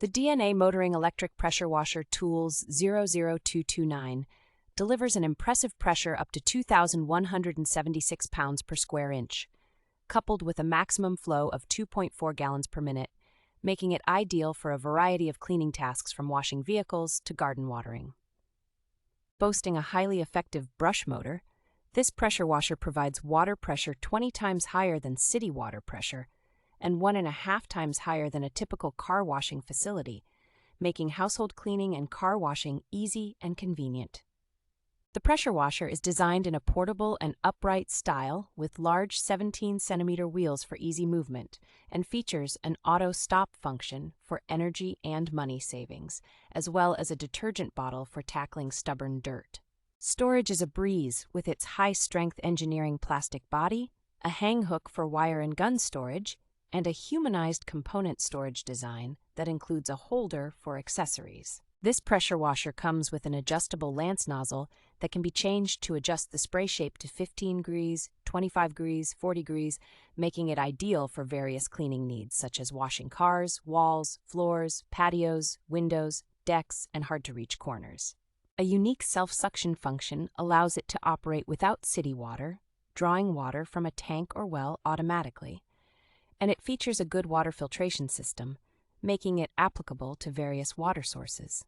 The DNA motoring electric pressure washer TOOLS-00229 delivers an impressive pressure up to 2,176 pounds per square inch, coupled with a maximum flow of 2.4 gallons per minute, making it ideal for a variety of cleaning tasks from washing vehicles to garden watering. Boasting a highly effective brush motor, this pressure washer provides water pressure 20 times higher than city water pressure and 1.5 times higher than a typical car washing facility, making household cleaning and car washing easy and convenient. The pressure washer is designed in a portable and upright style with large 17-centimeter wheels for easy movement and features an auto stop function for energy and money savings, as well as a detergent bottle for tackling stubborn dirt. Storage is a breeze with its high-strength engineering plastic body, a hang hook for wire and gun storage, and a humanized component storage design that includes a holder for accessories. This pressure washer comes with an adjustable lance nozzle that can be changed to adjust the spray shape to 15 degrees, 25 degrees, 40 degrees, making it ideal for various cleaning needs such as washing cars, walls, floors, patios, windows, decks, and hard-to-reach corners. A unique self-suction function allows it to operate without city water, drawing water from a tank or well automatically, and it features a good water filtration system, making it applicable to various water sources.